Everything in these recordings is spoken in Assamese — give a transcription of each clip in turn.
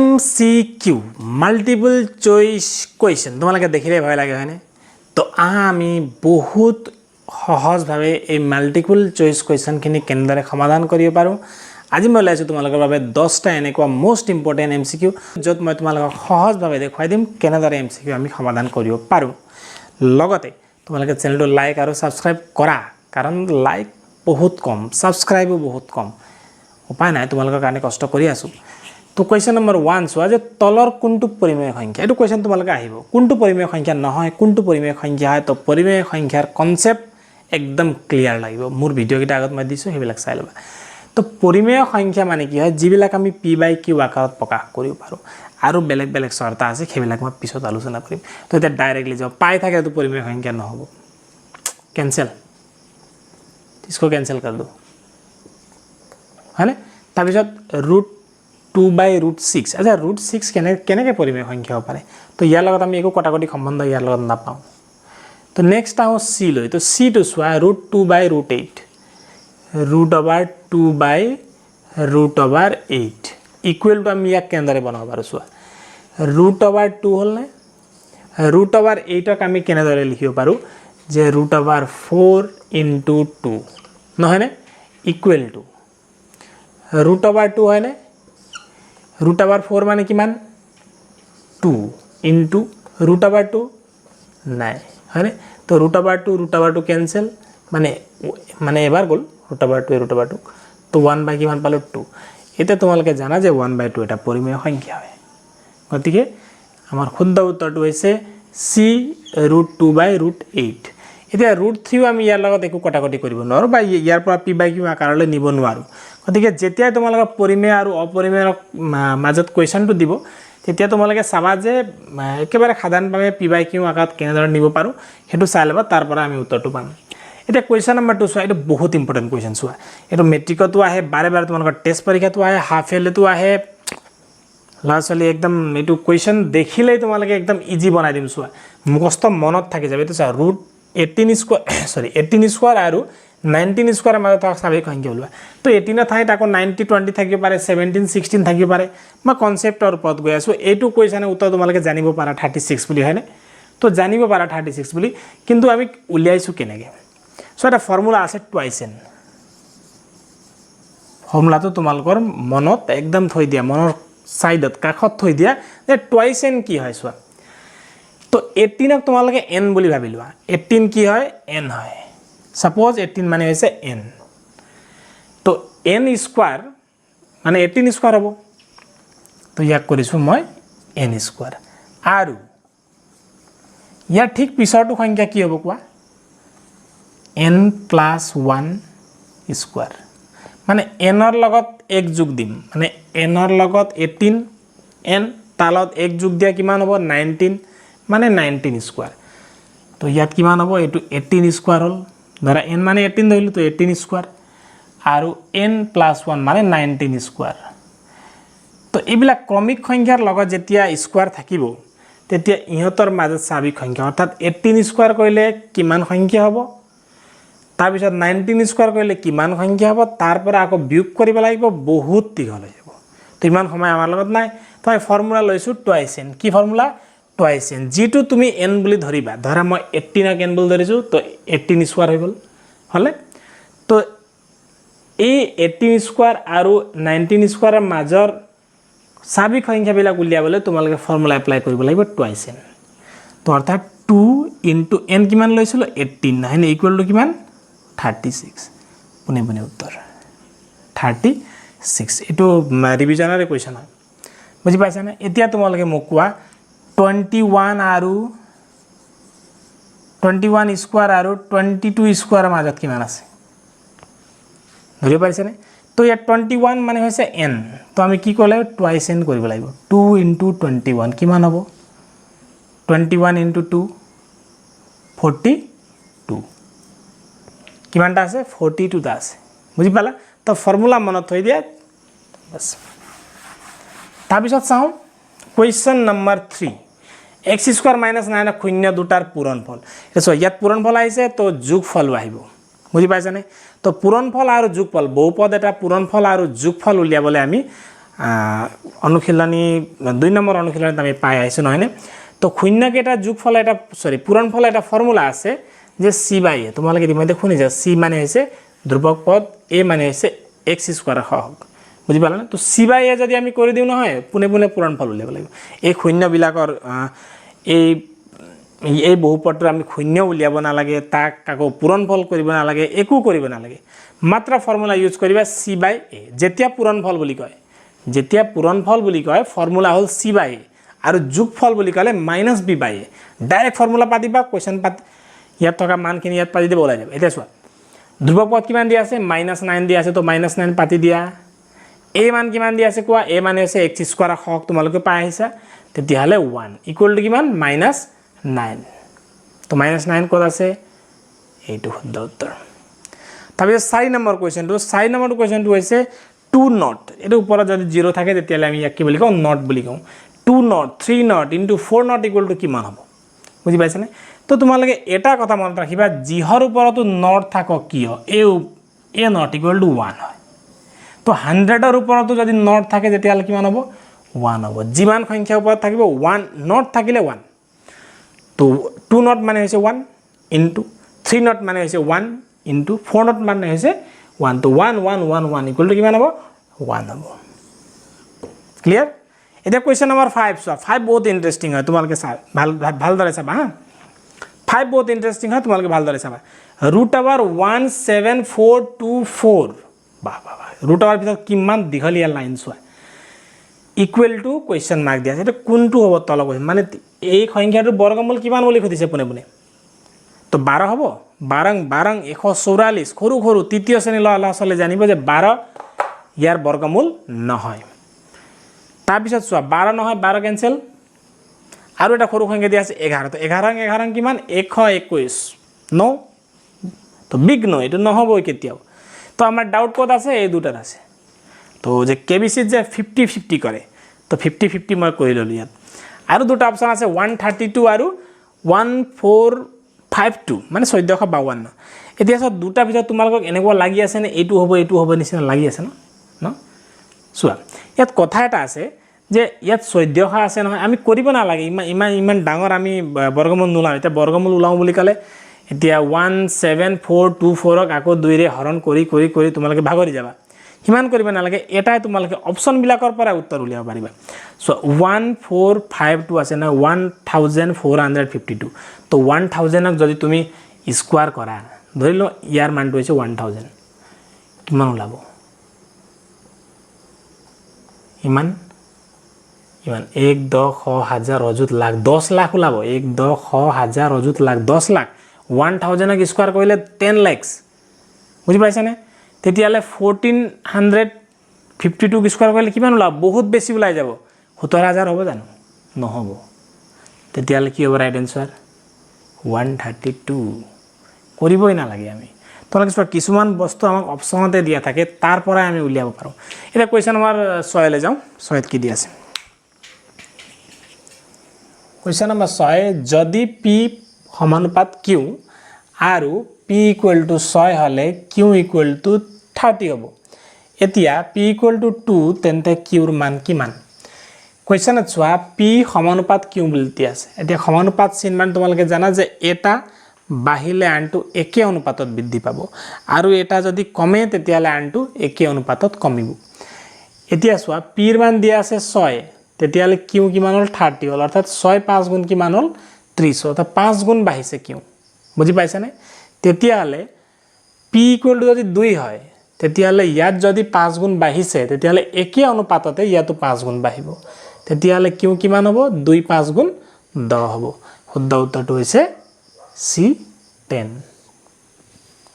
MCQ মাল্টিপল চইচ কুৱেশ্যন তোমালোকে দেখিলে ভয় লাগে হয়নে তো আমি বহুত সহজভাৱে এই মাল্টিপল চইচ কুৱেশ্যনখিনি কেনেদৰে সমাধান কৰিব পাৰোঁ আজি মই লৈছো তোমালোকৰ বাবে 10টা এনেকুৱা মোস্ট ইম্পৰ্টেন্ট MCQ য'ত মই তোমালোকক সহজভাৱে দেখুৱাই দিম কেনেদৰে MCQ আমি সমাধান কৰিব পাৰোঁ লগতে তোমালোকে চেনেলটো লাইক আৰু সাবস্ক্ৰাইব কৰা কাৰণ লাইক বহুত কম সাবস্ক্ৰাইবো বহুত কম উপায় নাই তোমালোকৰ কাৰণে কষ্ট কৰি আছো তো কোৱেশ্যন নম্বৰ 1 সোৱা যে তলৰ কোনটো পৰিমেয় সংখ্যা এটো কোৱেশ্যন তোমালোকে আহিব কোনটো পৰিমেয় সংখ্যা নহয় কোনটো পৰিমেয় সংখ্যা হয় তো পৰিমেয় সংখ্যাৰ কনসেপ্ট একদম ক্লিয়াৰ লাগিব মোৰ ভিডিও কিটা আগত মই দিছো হেবিলাক চাই লবা তো পৰিমেয় সংখ্যা মানে কি হয় যিবিলাক আমি p/q আকাৰত প্ৰকাশ কৰিব পাৰো আৰু বেলেগ বেলেগ শৰ্ত আছে হেবিলাক মই পিছত আলোচনা কৰিম তো এটা ডাইৰেক্টলি যাও পাই থাকে তো পৰিমেয় সংখ্যা নহব कैंसिल इसको कैंसिल कर दो है ना तबिছত √2/√6 अच्छा √6 কেনেকে পৰিমেয় সংখ্যা হ'ব পাৰে তো ইয়াৰ লগত আমি একো কটাকটি সম্বন্ধ ইয়াৰ লগত নাপাওঁ তো নেক্সট আও c লৈ তো c তো সোৱা √2/√8 √2/√8 ইকুৱেল টু আমি ইয়াক কেনেদৰে বনাব পাৰো সোৱা √2 হ'ল নে √8 ক আমি কেনেদৰে লিখিব পাৰো যে √4 into 2 নহয় নে ইকুৱেল টু √2 হয় নে √4 মানে কিমান 2 into √2 নাই হয় নে তো √2 कैंसिल মানে এবাৰ গল √2 তো 1 বাই কিমান পালো 2 এটা তোমালোকে জানা যে 1/2 এটা পৰিমেয় সংখ্যা হয় গতিকে আমাৰ শুদ্ধ উত্তৰটো হৈছে c √2/√8 এতিয়া √3 আমি ইয়াৰ লগত একো কটাকটি কৰিব নোৱাৰো বা ইয়াৰ পৰা p/q আকাৰলৈ নিব নোৱাৰো গতিকে যেতিয়া তোমালোকে পৰিমেয় আৰু অপৰিমেয়ৰ মাজত কুৱেশ্যনটো দিব তেতিয়া তোমালোকে চাবা যে একেবাৰে সাধাৰণভাৱে p/q আকাৰত কেনেদৰে নিব পাৰো হেতু চাই লবা তাৰ পৰা আমি উত্তৰটো পাম এটা কুৱেশ্যন নম্বৰ 2 সোৱা এটা বহুত ইম্পৰ্টেন্ট কুৱেশ্যন সোৱা এটো মেট্ৰিকতো আহে বাৰে বাৰে তোমালোকৰ টেষ্ট পৰীক্ষাটো আহে হাফ ইয়াৰলিটো আহে লাষ্টলি একদম এটো কুৱেশ্যন দেখিলেই তোমালোকে একদম ইজি বনাই দিম সোৱা মুখস্থ মনত থাকি যাবে তো √18 স্কয়াৰ আৰু 19 স্কয়াৰৰ মাজত থকা স্বাভাৱিক সংখ্যা ওলোৱা তো 18 ঠাইত আকৌ 90 20 থাকিব পাৰে 17 16 থাকিব পাৰে মই কনসেপ্টৰ ওপৰত গৈ আছো এইটো কুৱেশ্যনৰ উত্তৰ তোমালোকে জানিব পাৰা 36 বুলি হয়নে তো জানিব পাৰা 36 বুলি কিন্তু আমি উলিয়াইছো কেনেকে সো এটা ফৰ্মুলা আছে টুৱাইস n ফৰ্মুলাটো তোমালোকৰ মনত একদম থৈ দিয়া মনৰ সাইডত কাখত থৈ দিয়া যে টুৱাইস n কি হয় সোৱা तो 18 ক তোমালোকে n বুলি ভাবি লোৱা 18 কি হয় n হয় सपोज 18 মানে হৈছে n তো n স্কয়াৰ মানে 18 স্কয়াৰ হ'ব তো ইয়াক কৰিছো মই n স্কয়াৰ আৰু ইয়াৰ ঠিক পিছৰটো সংখ্যা কি হ'ব কোৱা n + 1 স্কয়াৰ মানে n ৰ লগত 1 যোগ দিম মানে n ৰ লগত 18 n তালত 1 যোগ দিয়া কিমান হ'ব 19 মানে 19 স্কয়াৰ তো ইয়াত কিমান হ'ব এটো 18 স্কয়াৰ হল ধৰা n মানে 18 ধৰিলো তো 18 স্কয়াৰ আৰু n + 1 মানে 19 স্কয়াৰ তো এইবিলাক ক্ৰমিক সংখ্যাৰ লগত যেতিয়া স্কয়াৰ থাকিব তেতিয়া ইহতৰ মাজত স্বাভাৱিক সংখ্যা অৰ্থাৎ 18 স্কয়াৰ কৰিলে কিমান সংখ্যা হ'ব তাৰ পিছত 19 স্কয়াৰ কৰিলে কিমান সংখ্যা হ'ব তাৰ পৰা আকৌ বিয়োগ কৰিব লাগিব বহুত দীঘল হৈ যাব তো ইমান সময় আমাৰ লগত নাই তো আমি ফৰ্মুলা লৈছো টুৱাইস n কি ফৰ্মুলা টুৱাইস n যেটো তুমি n বুলি ধৰিবা ধৰা মই 18 ক n বুলি ধৰিছো তো 18 স্কয়াৰ হৈ গল হলে তো এই 18 স্কয়াৰ আৰু 19 স্কয়াৰৰ মাজৰ স্বাভাৱিক সংখ্যাবিলাক উলিয়াবলৈ তোমালোকে ফৰ্মুলা এপ্লাই কৰিব লাগিব টুৱাইস n তো অৰ্থাৎ 2 * n কিমান লৈছিলো 18 নহয় ইকুৱেল টু কিমান 36 পুনে পুনে উত্তৰ 36 এটো ৰিভিজনৰ ইকুৱেশ্যন হয় বুজি পাইছা না এতিয়া তোমালোকে মোক কোৱা 21 স্কয়াৰ আৰু 22 স্কয়াৰৰ মাজত কিমান আছে ধৰি পাইছে নে তো ইয়াত 21 মানে হৈছে n তো আমি কি কলে টুৱাইস n কৰিব লাগিব 2 * 21 কিমান হ'ব 21 * 2 42 কিমানটা আছে 42 টা আছে বুজি পালা তো ফৰ্মুলা মনত থৈ দিয়া বস তাৰ পিছত চাও কুৱেশ্যন নম্বৰ 3 x² - 9 শূন্য দুটাৰ পূৰণফল এছো ইয়াত পূৰণফল আহিছে তো যোগফল আহিব বুজি পাইছানে তো পূৰণফল আৰু যোগফল বহুপদ এটা পূৰণফল আৰু যোগফল উলিয়াবলৈ আমি অনুশীলনী 2 নম্বৰ অনুশীলনীত আমি পাই আহিছোঁ নহয়নে তো শূন্যকেইটা যোগফল এটা পূৰণফল এটা ফৰ্মুলা আছে যে চি বাই এ তোমালোকে ইতিমধ্যে শুনিছা চি মানে হৈছে ধ্ৰুৱক পদ এ মানে হৈছে এক্স স্কোৱাৰ সহগ বুজি পালা না তো চি বাই এ যদি আমি কৰি দিওঁ নহয় পোনে পোনে পূৰণফল উলিয়াব লাগিব এই শূন্যবিলাকৰ এই বহুপদটোৰ আমি শূন্য উলিয়াব নালাগে তাক আকৌ পূৰণফল কৰিব নালাগে একো কৰিব নালাগে মাত্ৰ ফৰ্মুলা ইউজ কৰিবা চি বাই এ যেতিয়া পূৰণফল বুলি কয় ফৰ্মুলা হ'ল চি বাই এ আৰু যোগফল বুলি ক'লে মাইনাছ বি বাই এ ডাইৰেক্ট ফৰ্মুলা পাতিবা কুৱেশ্যন ইয়াত থকা মানখিনি ইয়াত পাতি দিব ওলাই যাব এতিয়া চোৱা ধ্ৰুৱক পদ কিমান দিয়া আছে -9 দিয়া আছে তো -9 পাতি দিয়া এ মান কিমান দিয়া আছে কোৱা এ মানে আছে এক্স স্কোৱাৰ সহগ তোমালোকে পাই আহিছা তেতিয়াহ'লে 1 ইকুৱেল টু কিমান -9 তো -9 ক'ত আছে এইটো শুদ্ধ উত্তৰ তাৰপিছত 4 নম্বৰ কুৱেশ্যনটো হৈছে 2 নট এইটো ওপৰত যদি 0 থাকে তেতিয়াহ'লে আমি ইয়াক কি বুলি কওঁ নট বুলি কওঁ 2 not 3 not into 4 not equal to কিমান হ'ব বুজি পাইছানে তো তোমালোকে এটা কথা মনত ৰাখিবা যিহৰ ওপৰতো নট থাকক কিয় এ নট ইকুৱেল টু 1 হয় তো 100ৰ ওপৰতো যদি নট থাকে তেতিয়াহ'লে কিমান হ'ব 1 হ'ব যিমান সংখ্যাৰ ওপৰত থাকিব 1 নট থাকিলে 1 তো 2 নট মানে হৈছে 1 ইনটু 3 নট মানে হৈছে 1 ইনটু 4 নট মানে হৈছে 1 তো 1 1 1 1 ইকুৱেল টু কিমান হ'ব 1 হ'ব ক্লিয়াৰ এতিয়া কুৱেশ্যন নম্বৰ 5 চোৱা 5 বহুত ইণ্টাৰেষ্টিং হয় তোমালোকে চা ভালদৰে চাবা হা 5 বহুত ইণ্টাৰেষ্টিং হয় তোমালোকে ভালদৰে চাবা √17424 বাহ ৰুটৰ ভিতৰত কিমান দীঘলীয়া লাইন চোৱা ইকুৱেল টু কুৱেশ্যন মাৰ্ক দিয়া আছে এটা কোনটো হ'ব তল কৈছে মানে এই সংখ্যাটোৰ বৰ্গমূল কিমান বুলি সুধিছে পোনে পোনে তো 12 হ'ব 12 144 সৰু তৃতীয় শ্ৰেণীৰ ল'ৰা ছোৱালী জানিব যে 12 ইয়াৰ বৰ্গমূল নহয় তাৰপিছত চোৱা 12 নহয় 12 কেনসেল আৰু এটা সৰু সংখ্যা দিয়া আছে 11 তো 11 কিমান 121 নো তো বিগ নো এটো নহব কেতিয়াও তো আমাৰ ডাউট ক'ত আছে এই দুটাত আছে তো যে কেবিসিত যে 50-50 কৰে তো 50-50 মই কৰি ললো ইয়াত আৰু দুটা অপচন আছে 132 আৰু 1452 মানে 1452 এতিয়া সব দুটা ভিতৰত তোমালোকক এনেকুৱা লাগি আছে নে এইটো হ'ব নিচিনা লাগি আছে ন চোৱা ইয়াত কথা এটা আছে যে ইয়াত 1400 আছে নহয় আমি কৰিব না লাগে ইমান ডাঙৰ আমি বৰ্গমূল নোলাও এটা বৰ্গমূল উলাও বুলি কলে এতিয়া 17424 ক আকৌ 2 ৰে হৰণ কৰি তোমালোকে ভাগৰি যাবা হিমান কৰিব না লাগে এটাই তোমালোকে অপচন বিলাকৰ পৰা উত্তৰ উলিয়াব পাৰিবা সো 1452 আছে না 1452 তো 1000 ক যদি তুমি স্কয়াৰ কৰা ধৰি ল ইয়াৰ মানটো হৈছে 1000 কিমান ওলাব ইমান 1 10 হাজাৰ অযুত লাখ 10 লাখ ওলাব 1 10 হাজাৰ অযুত লাখ 10 লাখ 1000 ক স্কয়াৰ কৰিলে 10 লাখ বুজি পাইছানে তেতিয়ালে 1452 ক স্কয়াৰ কৰিলে কিমান ওলাব বহুত বেছি ওলাই যাব 17000 হ'ব জানো নহব তেতিয়ালে কি হ'ব ৰাইট আনসাৰ 132 কৰিবই না লাগে আমি তোলা কিছুমান বস্তু আমাক অপচনতে দিয়া থাকে তাৰ পৰা আমি উলিয়াব পাৰো এটা কোৱেশ্চন নম্বৰ 6 লে যাও 6 কি দি আছে কোৱেশ্চন নম্বৰ 6 যদি p সমানুপাত q আৰু p = 6 হলে q = 30 হ'ব এতিয়া p = 2 তেন্তে q ৰ মান কিমান কোৱেশ্চনত চোৱা p সমানুপাত q বুলি দিয়া আছে এতিয়া সমানুপাত চিন মান তোমালোকে জানা যে এটা বাহিলে আনটো একে অনুপাতত বৃদ্ধি পাব আৰু এটা যদি কমে তেতিয়ালে আনটো একে অনুপাতত কমিব এতিয়া চোৱা p ৰ মান দিয়া আছে 6 তেতিয়ালে q কিমান হল 30 হল অৰ্থাৎ 6 5 গুণ কিমান হল 30 অৰ্থাৎ 5 গুণ বাঢ়িছে q বুজি পাইছানে তেতিয়ালে p = যদি 2 হয় তেতিয়ালে ইয়াত যদি 5 গুণ বাঢ়িছে তেতিয়ালে একে অনুপাততে ইয়াতো 5 গুণ বাঢ়িব তেতিয়ালে q কিমান হ'ব 2 5 গুণ 10 হ'ব শুদ্ধ উত্তৰটো হৈছে C10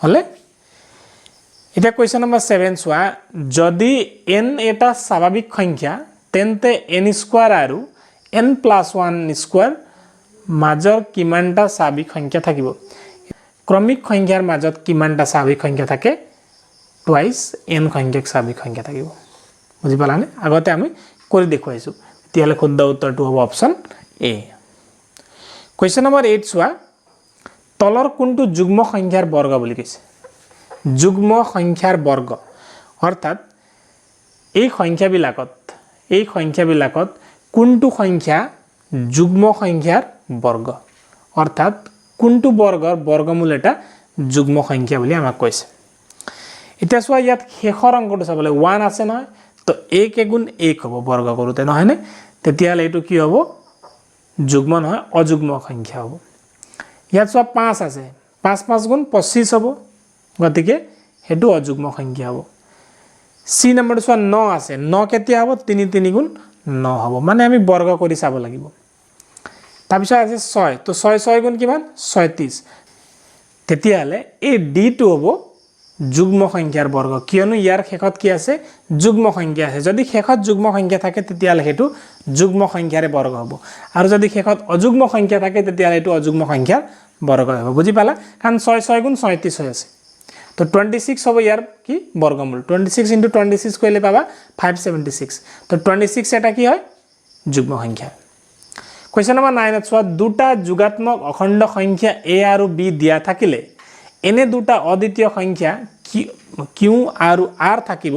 হলে এটা কোৱেশ্চন নম্বৰ 7 চোৱা যদি n এটা স্বাভাৱিক সংখ্যা তেন্তে n স্কয়াৰ আৰু n+1 স্কয়াৰ মাজৰ কিমানটা স্বাভাৱিক সংখ্যা থাকিব ক্ৰমিক সংখ্যাৰ মাজত কিমানটা স্বাভাৱিক সংখ্যা থাকে টুৱাইস n সংখ্যক স্বাভাৱিক সংখ্যা থাকিব বুজি পালানে আগতে আমি কৰি দেখুৱাইছো তেতিয়ালে শুদ্ধ উত্তৰটো হ'ব অপচন A কোৱেশ্চন নম্বৰ 8 চোৱা তলৰ কোনটো যুগ্ম সংখ্যাৰ বৰ্গ বুলি কৈছে যুগ্ম সংখ্যাৰ বৰ্গ অৰ্থাৎ এই সংখ্যাবিলাকত এই সংখ্যাবিলাকত কোনটো সংখ্যা যুগ্ম সংখ্যাৰ বৰ্গ অৰ্থাৎ কোনটো বৰ্গৰ বৰ্গমূল এটা যুগ্ম সংখ্যা বুলি আমাক কৈছে এতিয়া চোৱা ইয়াত শেষৰ অংকটো চাবলৈ 1 আছে নহয় তো 1 গুণ 1 হ'ব বৰ্গ কৰোতে নহয় নে তেতিয়ালে এটো কি হ'ব যুগ্ম নহয় অযুগ্ম সংখ্যা হ'ব ইয়াত চোৱা 5 আছে 5 5 গুণ 25 হ'ব গতিকে হেতু অযুগ্ম সংখ্যা হ'ব সি নম্বৰটো চোৱা 9 আছে 9 কেতিয়া হ'ব 3 3 গুণ 9 হ'ব মানে আমি বৰ্গ কৰি চাব লাগিব তাৰপিছত আছে 6 তো 6 6 গুণ কিমান 36 তেতিয়ালে এই ডি টো হ'ব যুগ্ম সংখ্যাৰ বৰ্গ কিয়নো ইয়াৰ শেষত কি আছে যুগ্ম সংখ্যা আছে যদি শেষত যুগ্ম সংখ্যা থাকে তেতিয়ালে হেতু যুগ্ম সংখ্যাৰ বৰ্গ হ'ব আৰু যদি শেষত অযুগ্ম সংখ্যা থাকে তেতিয়ালে হেতু অযুগ্ম সংখ্যাৰ বৰ্গ হ'ব বুজি পালা কাৰণ 6 6 গুণ 37 হৈ আছে তো 26 হ'ব ইয়াৰ কি বৰ্গমূল 26 * 26 কৰিলে পাবা 576 তো 26 এটা কি হয় যুগ্ম সংখ্যা কোৱেশ্চন নম্বৰ 9 ত দুটা যুগাত্মক অখণ্ড সংখ্যা a আৰু b দিয়া থাকিলে এনে দুটা অদ্বিতীয় সংখ্যা q আৰু r থাকিব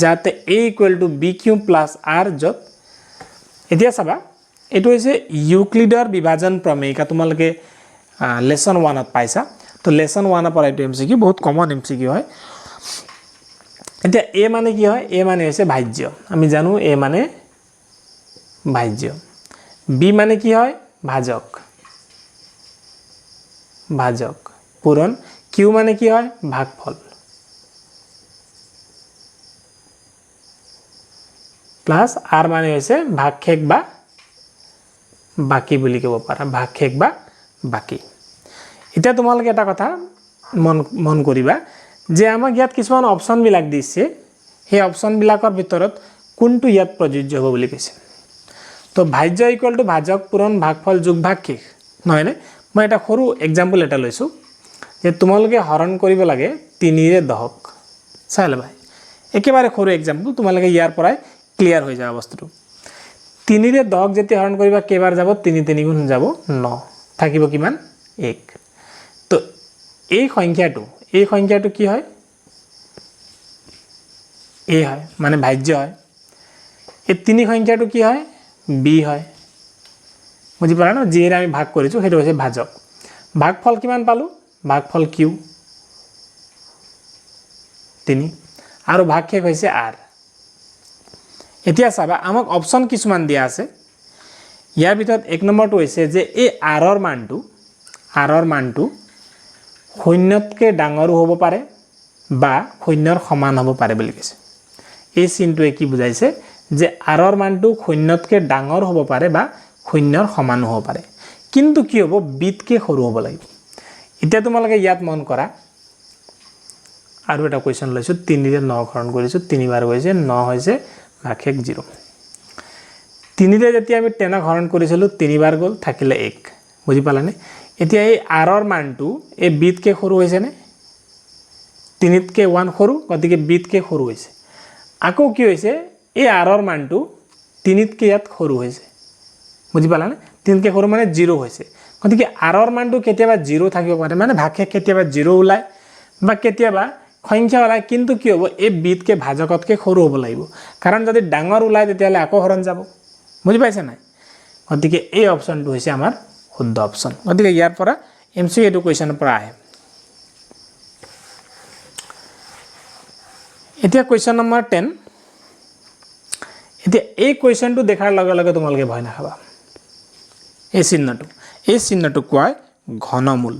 যাতে a = bq + r যত এতিয়া চাবা এটো হৈছে ইউক্লিডৰ বিভাজন প্ৰমেয়িকা তোমালোকে লেসন 1 ত পাইছা তো লেসন 1 ৰ পৰা এটো এমসিকিউ বহুত কমন এমসিকিউ হয় এতিয়া a মানে কি হয় a মানে হৈছে ভাজ্য আমি জানো a মানে ভাজ্য b মানে কি হয় ভাজক ভাজক পূরণ q মানে কি হয় ভাগফল প্লাস r মানে হৈছে ভাগশেষ বা বাকি বুলি ক'ব পাৰা ভাগশেষ বা বাকি এটা তোমালোকে এটা কথা মন কৰিবা যে আমাক ইয়াত কিছুমান অপচন বিলাক দিছে সেই অপচন বিলাকৰ ভিতৰত কোনটো ইয়াত প্ৰযোজ্য হ'ব বুলি কৈছে তো ভাজ্য = ভাজক পূৰণ ভাগফল যোগ ভাগশেষ নহয় নে মই এটা সৰু এক্সাম্পল এটা লৈছো যে তোমালোকে হৰণ কৰিব লাগে 3 ৰে 10ক চাই লবা একেবাৰে সৰু এক্সাম্পল তোমালোকে ইয়াৰ পৰাই ক্লিয়াৰ হৈ যাব বস্তুটো 3 ৰে 10ক যেতিয়া হৰণ কৰিবা কেবাৰ যাব 3 3 গুণ যাব 9 থাকিব কিমান 1 তো এই সংখ্যাটো কি হয় a হয় মানে ভাজ্য হয় এই 3 সংখ্যাটো কি হয় b হয় বুজি পালা না যেহেতু আমি ভাগ কৰিছো হেতু হৈছে ভাজক ভাগফল কিমান পালো ভাগফল q 3 আৰু ভাগশেষ হৈছে r এতিয়া চাবা আমাক অপচন কিছুমান দিয়া আছে ইয়াৰ ভিতৰত 1 নম্বৰটো হৈছে যে এই r ৰ মানটো শূন্যতকৈ ডাঙৰ হ'ব পাৰে বা শূন্যৰ সমান হ'ব পাৰে বুলি কৈছে এই চিনটোৱে কি বুজাইছে যে r ৰ মানটো শূন্যতকৈ ডাঙৰ হ'ব পাৰে বা শূন্যৰ সমান হ'ব পাৰে কিন্তু কি হ'ব বিতকৈ সৰু হ'ব লাগিব এতিয়া তোমালোকে ইয়াত মন কৰা আৰু এটা কোৱেশ্চন লৈছো 3 ৰে 9 হৰণ কৰিছো 3 বাৰ হৈছে 9 হৈছে ভাগশেষ 0 3 ৰে যেতিয়া আমি 10 হৰণ কৰিছিলো 3 বাৰ গল থাকিলে 1 বুজি পালানে এতিয়া এই r ৰ মানটো এই বিতকৈ সৰু হৈছে নে 3 তকৈ 1 সৰু গতিকে বিতকৈ সৰু হৈছে আকৌ কি হৈছে এই r ৰ মানটো 3 তকৈ ইয়াত সৰু হৈছে বুজি পালানে 3 তকৈ সৰু মানে 0 হৈছে গতিকে r ৰ মানটো কেতিয়াবা 0 থাকিব পাৰে মানে ভাগশেষ কেতিয়াবা 0 ওলাই বা কেতিয়াবা সংখ্যা ওলাই কিন্তু কি হ'ব এই বিতকৈ ভাজকতকৈ সৰু হ'ব লাগিব কাৰণ যদি ডাঙৰ ওলাই তেতিয়ালে আকৌ হৰণ যাব বুজি পাইছা নাই গতিকে এই অপচনটো হৈছে আমাৰ শুদ্ধ অপচন গতিকে ইয়াৰ পৰা এমসিকিউ এটো কোৱেশ্চনৰ পৰা আহে এতিয়া কোৱেশ্চন নম্বৰ 10 এতিয়া এই কোৱেশ্চনটো দেখাৰ লগে লগে তোমালোকে ভয় নাখাবা এই চিহ্নটো কয় ঘনমূল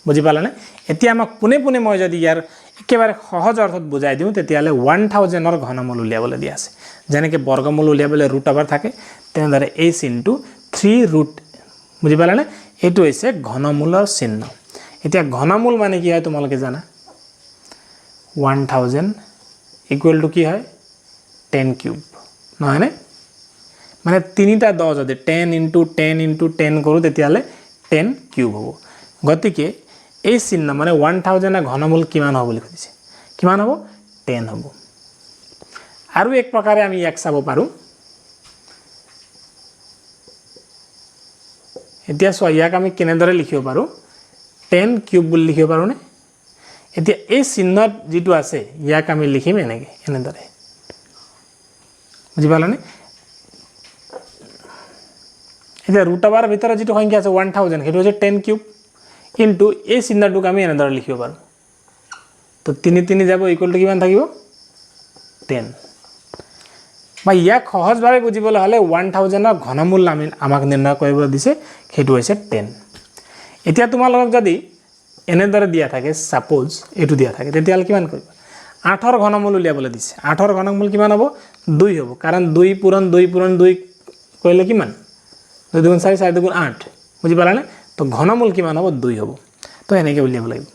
বুজি পালানে এতিয়া আমাক পুনে পুনে মই যদি ইয়াৰ একেবাৰে সহজ অৰ্থত বুজাই দিও তেতিয়ালে 1000 ৰ ঘনমূল উলিয়াবলৈ দিয়া আছে যেনেকৈ বৰ্গমূল উলিয়াবলৈ √over থাকে তেনেদৰে এই চিহ্নটো 3 বুজি পালানে এটো হৈছে ঘনমূলৰ চিহ্ন এতিয়া ঘনমূল মানে কি হয় তোমালোকে জানা 1000 = কি হয় 10 কিউব নহয় নে মানে 3টা 10 যদি 10 * 10 * 10 কৰো তেতিয়ালে 10 কিউব হ'ব গতিকে এই চিহ্ন মানে 1000 ৰ ঘনমূল কিমান হ'ব বুলি কৈছে কিমান হ'ব 10 হ'ব আৰু এক প্ৰকাৰে আমি ইয়াক চাব পাৰো এতিয়া চোৱা ইয়াক আমি কেনেদৰে লিখিব পাৰো 10 কিউব বুলি লিখিব পাৰো নে এতিয়া এই চিহ্নত যেটো আছে ইয়াক আমি লিখিম এনেদৰে বুজি পালানে এতিয়া ৰুট অভাৰৰ ভিতৰত যিটো সংখ্যা আছে 1000 সেইটো হৈছে 10 কিউব ইনটু এই চিহ্নটোক আমি এনেদৰে লিখিব পাৰোঁ তো 3 3 যাব ইকুৱেল টু কিমান থাকিব 10 বা ইয়াক সহজভাৱে বুজিবলৈ হ'লে 1000ৰ ঘনমূল আমাক নিৰ্ণয় কৰিব দিছে সেইটো হৈছে 10 এতিয়া তোমালোকক যদি এনেদৰে দিয়া থাকে সাপোজ এটো দিয়া থাকে তেতিয়াহ'লে কিমান কৰিবা 8ৰ ঘনমূল উলিয়াবলৈ দিছে 8ৰ ঘনমূল কিমান হ'ব 2 হ'ব কাৰণ 2 পূৰণ 2 কৰিলে কিমান 2 2 4 4 2 8 বুজি পালানে তো ঘনমূল কিমান হ'ব 2 হ'ব তো এনেকৈ উলিয়াব লাগিব